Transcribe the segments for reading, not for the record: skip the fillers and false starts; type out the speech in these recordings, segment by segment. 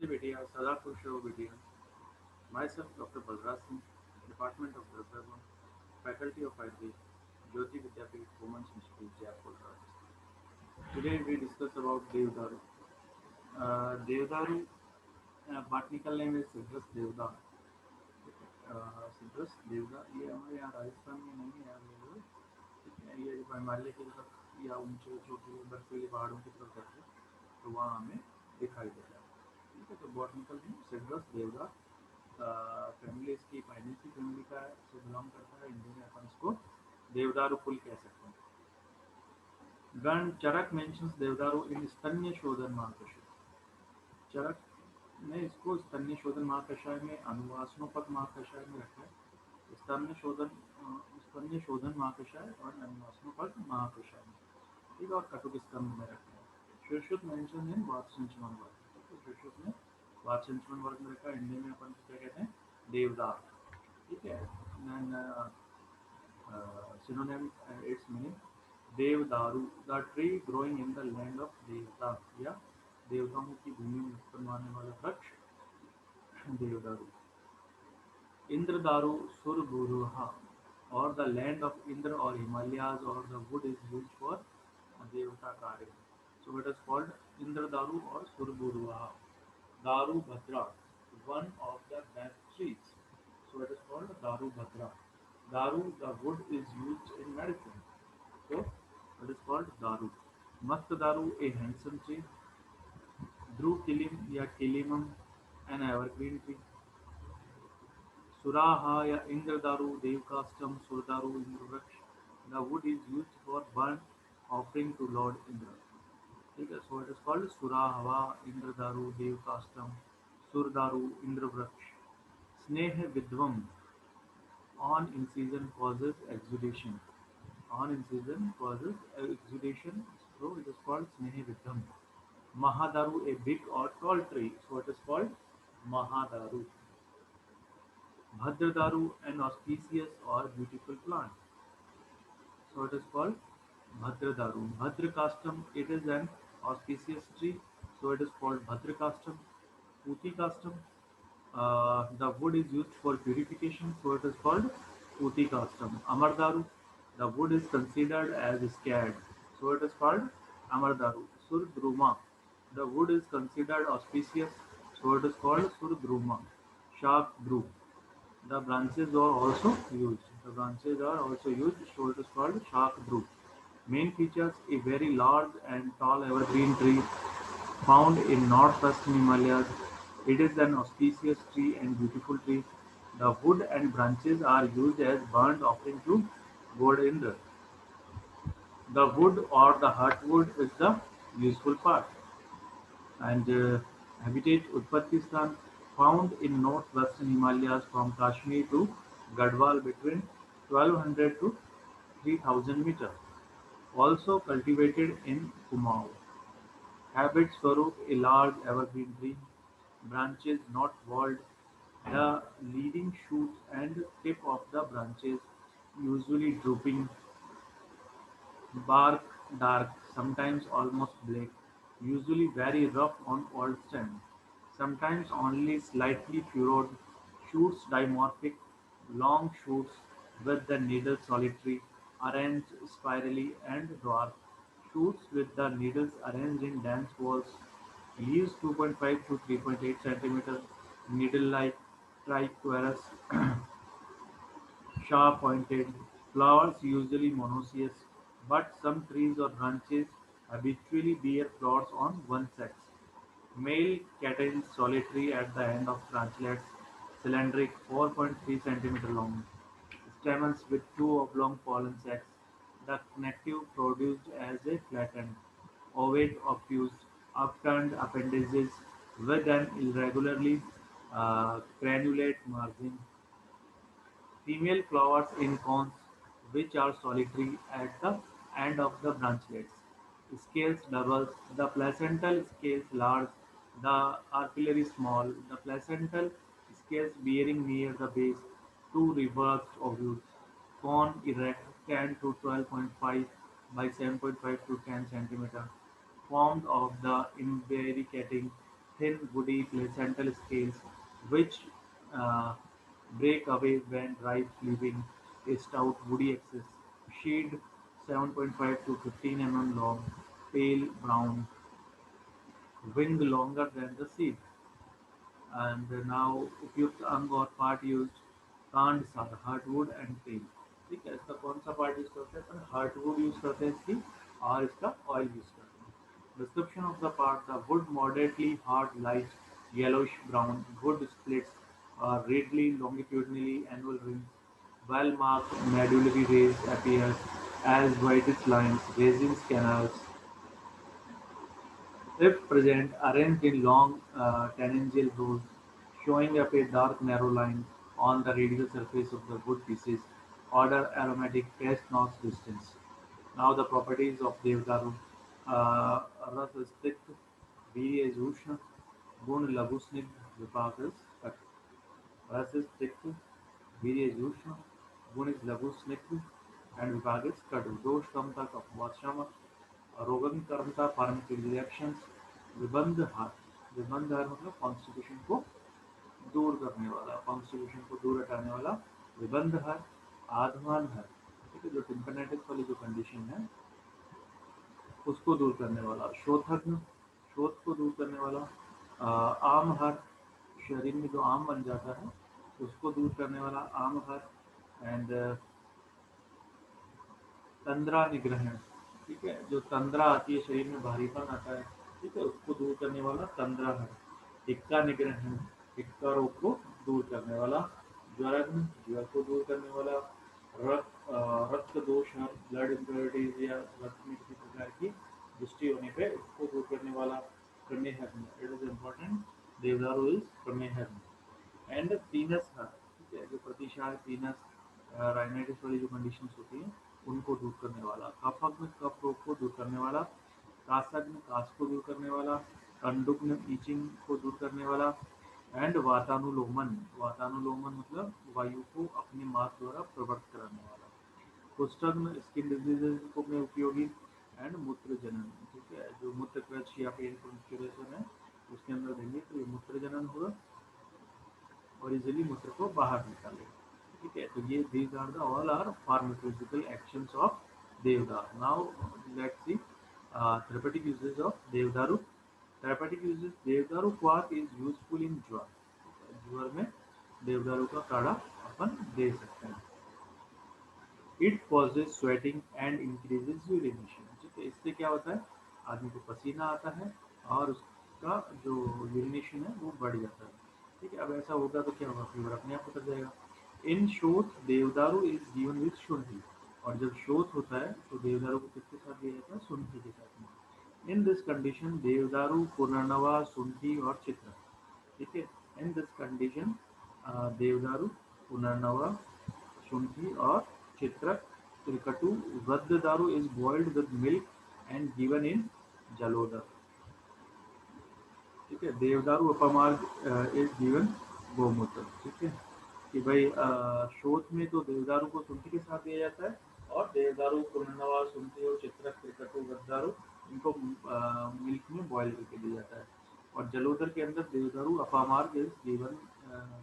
बेटिया सदा खुश रहो बेटिया myself Dr. Balraj Singh, Department of Drug Faculty of Ayurveda, Jyoti Vidyapeeth Women's Institute, Jaipur, Rajasthan. Today we discuss about Devdaru. Devdaru, botanical name is Citrus Devda. Citrus देवदा ये हमारे यहाँ राजस्थान में नहीं है अवेलेबल। ठीक है, ये जब हिमालय की तरफ या ऊंचे छोटे बर्फीले पहाड़ों की तरफ जाते हैं तो वहाँ हमें दिखाई देता है। ठीक है, तो बॉटनिकल नेम सिट्रस देवदा। फैमिली इसकी पाइनेसी फैमिली का से बिलोंग करता है। इंडिया में अपन इसको देवदारू फूल कह सकते हैं। गण चरक मेंशंस देवदारू इन स्तन्य शोधन महाकर्ष। चरक ने इसको स्तन्य शोधन महाकषाय में अनुवासनोपद महाकषाय में रखा है। स्तन्य शोधन महाकषाय और अनुवासनोपद महाकषाय में। ठीक है, और कटुक स्तंभ में रखा है। शीर्षुत मेंशन इन वात्संचरण वर्ग। तो शीर्षुत में वात्संचरण वर्ग में रखा है। हिंदी में अपन क्या कहते हैं, देवदार। ठीक है, synonym its meaning devdaru, the tree growing in the land of देवता या देवताओं की भूमि में उत्पन्न होने वाला वृक्ष देवदारू। इंद्रदारू सुरगुरुहा और द लैंड ऑफ इंद्र और हिमालयाज और the wood is use for देवता कार्य। सो इट इज कॉल्ड इंद्रदारू और सुरगुरुहा। दारू भद्रा, one of the best trees. So it is called Daru Bhadra. Daru, the wood is used in medicine. So it is called Daru. Mast Daru, a handsome tree. Dhru Kilim या Kilimum, an evergreen tree. Suraha या Indradaru, Devkastam, Surdaru, Indravraksh. The wood is used for burnt offering to Lord Indra. ठीक है, so it is called Surahava, Indradaru, Devkastam, Surdaru, Indravraksh. स्नेह विद्वम, on incision causes exudation. On incision causes exudation, so it is called Snehi Vidham. Mahadaru, a big or tall tree, so it is called Mahadaru. Bhadradaru, an auspicious or beautiful plant, so it is called Bhadradaru. Bhadrakastam, it is an auspicious tree, so it is called Bhadrakastam. Putikastam, the wood is used for purification, so it is called Putikastam. Amardaru, the wood is considered as scared, so it is called Amardaru. Surdruma, the wood is considered auspicious, so it is called Surdruma. Shakdru, the branches are also used. The branches are also used, so it is called Shakdru. Main features: a very large and tall evergreen tree found in northwestern Himalayas. It is an auspicious tree and beautiful tree. The wood and branches are used as burnt offering to God Indra. The wood or the heartwood is the useful part. And habitat Utpattistan found in northwestern Himalayas from Kashmir to Gadwal between 1200 to 3000 meters. Also cultivated in Kumaon. Habit Swarup, a large evergreen tree, branches not whorled, the leading shoots and tip of the branches usually drooping, bark dark, sometimes almost black, usually very rough on all stem, sometimes only slightly furrowed, shoots dimorphic, long shoots with the needles solitary, arranged spirally and dwarf, shoots with the needles arranged in dense whorls, leaves 2.5 to 3.8 centimeter, needle-like, triquerous, sharp-pointed, flowers usually monoecious, but some trees or branches habitually bear flowers on one sex. Male catkins solitary at the end of branchlets, cylindric, 4.3 centimeter long. Stamens with two oblong pollen sacs. The connective produced as a flattened, ovate obtuse, upturned appendages with an irregularly granulate margin. Female flowers in cones which are solitary at the end of the branchlets. Scales doubles, the placental scales large, the arpillary small, the placental scales bearing near the base, two reversed ovules. Cone erect, 10 to 12.5 by 7.5 to 10 centimeter, formed of the imbricating thin woody placental scales which uh, break away when ripe, leaving a stout woody axis. Sheath 7.5 to 15 mm long, pale brown, wing longer than the seed. And now उपयुक्त अंग और part used कांड सार heartwood and tell. ठीक है, इसका कौन सा पार्ट यूज करते हैं अपन? हार्टवुड यूज करते हैं इसकी, और इसका ऑयल यूज करते हैं। Description of the part: the wood moderately hard, light yellowish brown, would splits redly longitudinally annual rings, well marked medullary rays appear as whitish lines, resins canals, if present, arranged in long tangential rows, showing up a dark narrow line on the radial surface of the wood pieces. Order aromatic taste notes distance. Now the properties of Devdaru. रस स्तिक्त, वीर्य जूष्ण, गुण लघु स्निग्ध, विपाक cut. रस स्तिक्त, वीर्य जूष्ण, गुण is लघु स्निग्ध, and विपाक is कटु। दोष कमता कपवाक्षम, रोगन कर्मता फार्माक्यूटिक रिएक्शंस। विबंध हार, विबंध हार मतलब कॉन्स्टिपेशन को दूर करने वाला, कॉन्स्टिपेशन को दूर हटाने वाला विबंध हार। आधमान हार, ठीक है, जो टिम्पनेटिस वाली जो कंडीशन है उसको दूर करने वाला। शोथग्न, शोथ को दूर करने वाला। आम हर, शरीर में जो आम बन जाता है उसको दूर करने वाला आम हर। एंड तंद्रा निग्रहण, ठीक है, जो तंद्रा आती है शरीर में भारीपन आता है, ठीक है, उसको दूर करने वाला तंद्रा है। हिक्का निग्रहण, हिक्का रोग को दूर करने वाला। ज्वरग्न, ज्वर को दूर करने वाला। रक्त दोष है, ब्लड इम्प्योरिटीज या रक्त में किसी प्रकार की दृष्टि होने पे उसको दूर करने वाला। प्रमेहर्म, it is important, devdaru is प्रमेहर्म। एंड पीनस हर, ठीक है, जो प्रतिशाय पीनस राइनाइटिस वाली जो कंडीशंस होती हैं उनको दूर करने वाला। कफग्न, कफ रोग को दूर करने वाला। कासग्न, कास को दूर करने वाला। कंडुग्न, ईचिंग को दूर करने वाला। एंड वातानुलोमन, वातानुलोमन मतलब वायु को अपने मार्ग द्वारा प्रवृत्त कराने वाला। कुष्ठग्न, स्किन डिजीजेज को में उपयोगी। एंड मूत्र जनन, ठीक है, जो मूत्र क्रच या पेन कंस्टिपेशन है उसके अंदर देंगे तो ये मूत्र जनन होगा और इजिली मूत्र को बाहर निकाले। ठीक है, तो ये these are the all are pharmacological actions of देवदार। Now let's see therapeutic uses of देवदारू। Therapeutic uses, देवदारू क्वाथ is useful in ज्वर। ज्वर में देवदारू का काढ़ा अपन दे सकते हैं। It causes sweating and increases urination, ठीक है, इससे क्या होता है, आदमी को पसीना आता है और उसका जो यूरिनेशन है वो बढ़ जाता है। ठीक है, अब ऐसा होगा तो क्या होगा, फीवर अपने आप उतर जाएगा। इन शोथ देवदारू इज गिवन विद शुंठी, और जब शोथ होता है तो देवदारू को किसके साथ दिया जाता है? शुंठी के साथ में। इन दिस कंडीशन देवदारू, पुनर्नवा, शुंठी और चित्र। ठीक है, इन दिस कंडीशन देवदारू, पुनर्नवा, शुंठी और चित्रक। त्रिकटु, वृद्धदारू is boiled with milk and given in जलोदर। ठीक है, देवदारू अपमार्ग इज गिवन गोमूत्र। ठीक है, कि भाई शोथ में तो देवदारू को शुंठी के साथ दिया जाता है, और देवदारू, पुनर्नवा, शुंठी और चित्रक, त्रिकटु, वृद्धदारू इनको मिल्क में बॉयल करके दिया जाता है। और जलोदर के अंदर देवदारू अपामार्ग इज गिवन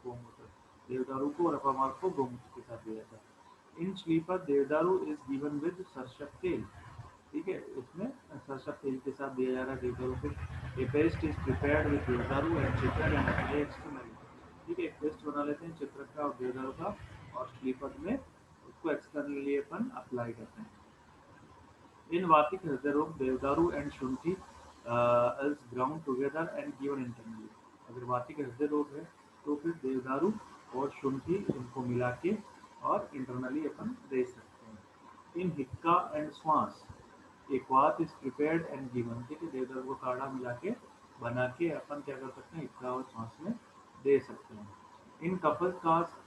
गोमूत्र, देवदारू को और अपामार्ग को गोमूत्र के साथ दिया जाता है। इन स्लीपर देवदारू इज गिवन विद सरसक तेल। ठीक है, इसमें सरसक तेल के साथ दिया जा रहा है देवदारू को। A paste is prepared with devdaru and चित्रक एंड अप्लाई एक्सटर्नली। ठीक है, एक पेस्ट बना लेते हैं चित्रक का और देवदारू का, और स्लीपर में उसको एक्सटर्नली अपन अप्लाई करते हैं। इन वातिक हृदय रोग देवदारू एंड शुंठी is ground together and given internally. अगर वातिक हृदय रोग है तो फिर देवदारू और शुंठी इनको मिला के और इंटरनली अपन दे सकते हैं। इन हिक्का एंड श्वास एक वात इज प्रिपेयर्ड एंड गिवन। ठीक है, देवदारू को काढ़ा मिला के बना के अपन क्या कर सकते हैं, हिक्का और श्वास में दे सकते हैं। इन कपल कास्ट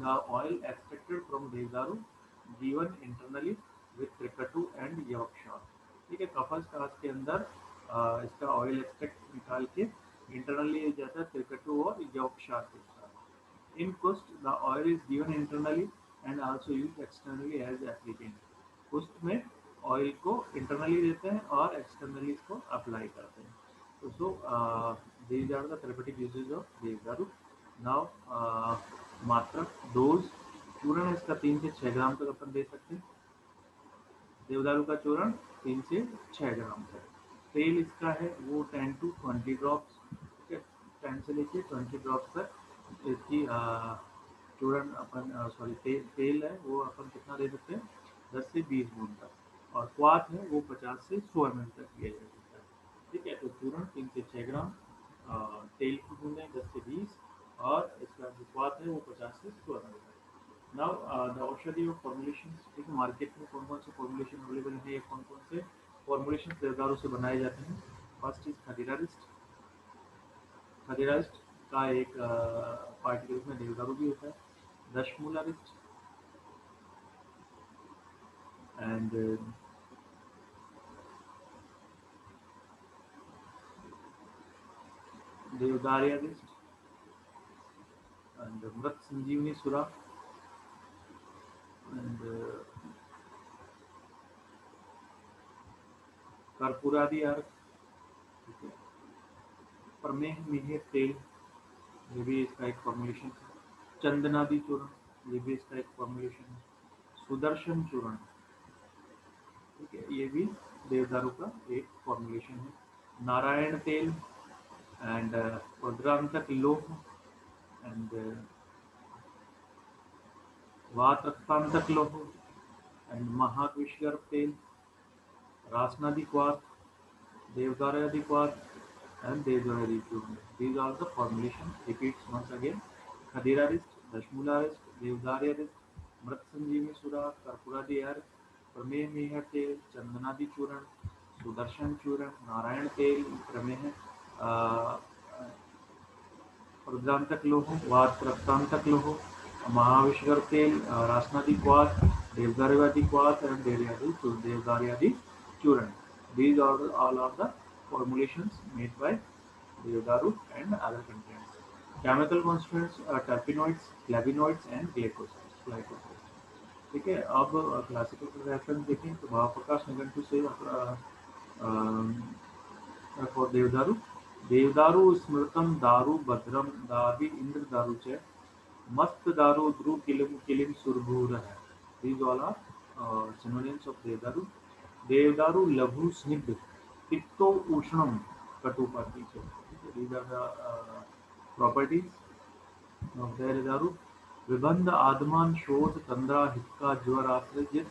the oil extracted from devdaru given internally with त्रिकटु एंड यवक्षार। ठीक है, कपल्स कास्ट के अंदर इसका ऑयल एक्सट्रैक्ट निकाल के इंटरनली जाता है त्रिकटु और यवक्षार के साथ। इन कुष्ठ the oil is given internally and also used externally as applicant. कुष्ठ में ऑयल को इंटरनली देते हैं और एक्सटर्नली इसको अप्लाई करते हैं। So these are the therapeutic uses of देवदारू. Now मात्रा डोज, चूर्ण इसका 3 से 6 ग्राम तक अपन दे सकते हैं। देवदारू का चूर्ण 3 से 6 ग्राम तक। तेल इसका है वो 10 to 20 ड्रॉप्स, ठीक है, 10 से लेके 20 ड्रॉप्स तक इसकी चूर्ण अपन सॉरी तेल है वो अपन कितना दे सकते हैं, 10 से 20 बूंद तक। और क्वाथ है वो 50 से 100 ml तक लिया जा सकता है। ठीक है, तो चूर्ण 3 से 6 ग्राम, तेल की बूंदें 10 से 20, और इसका जो क्वाथ है वो 50 से 100 ml तक। नाउ द औषधि ऑफ फॉर्मुलेशन, ठीक है, मार्केट में कौन कौन से फॉर्मुलेशन अवेलेबल है या कौन कौन से फॉर्मुलेशन देवदारों से बनाए जाते हैं। First is खदीरारिस्ट। खदीरारिस्ट का एक पार्ट के रूप में देवदारू भी होता है। दशमूलारिस्ट एंड देवदारियारिस्ट एंड मृत संजीवनी सुरा एंड कर्पूरादि अर्क, ठीक है। प्रमेह मिहिर तेल, ये भी इसका एक फॉर्मुलेशन है। चंदनादि चूर्ण, ये भी इसका एक फॉर्मुलेशन है। सुदर्शन चूर्ण, ठीक है, ये भी देवदारू का एक फॉर्मुलेशन है। नारायण तेल एंड रुद्रांतक लोह एंड वात रक्तांतक लोह एंड महाविष्गर तेल, रासनादि क्वाथ, देवदारादि क्वाथ एंड देवदारादि चूर्ण। These are the formulation. Repeats once again. Khadiraarist, Dashmulaarist, Devdaryaarist, मृत संजीवनी सुरा, कर्पूरादि अर्क, प्रमेह मेह तेल, चंदनादि चूर्ण, सुदर्शन चूर्ण, नारायण तेल, प्रमेह रुद्रांतक लोह, वात रक्तांतक लोह, महाविष्गर तेल, रासनादि क्वाथ, देवदारवादी क्वाथ एंड देवदारयादि चूर्ण. These are all of the formulations made by Deodaru and other contents. Chemical constituents are terpenoids, flavonoids and glycosides. ठीक है, अब क्लासिकल रेफरेंस देखें तो भावप्रकाश निघंटु से फॉर देवदारू, देवदारू स्मृतम दारू भद्रम दादि इंद्र दारू च मस्त दारू ध्रुव किलिम किलिम सुरभूर है। These all are synonyms of देवदारू. देवदारू लघु स्निग्ध पित्तो उष्णम कटुपाती च. These are the properties of देवदारू. विबंध आदमान शोध तंद्रा हिक्का ज्वर आश्रजित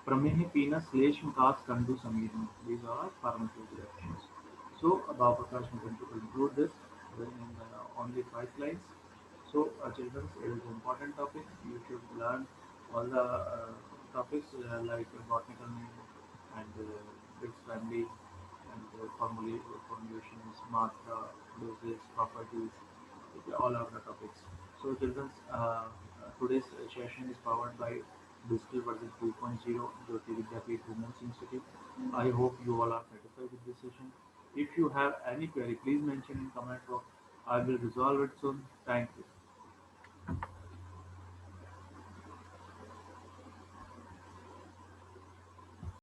प्रमेह पीना श्लेष्म कास कंडु Sameeran. These are pharmaceutical actions. So Baba Prakash is going to conclude this in only 5 lines. So children, it is an important topic. You should learn all the topics like botanical name and its family and formulations, matra, dosage, properties, okay, all of the topics. So children, today's session is powered by Digital Version 2.0 Jyoti Vidyapeeth Women's Institute. I hope you all are satisfied with this session. If you have any query, please mention in comment box. I will resolve it soon. Thank you.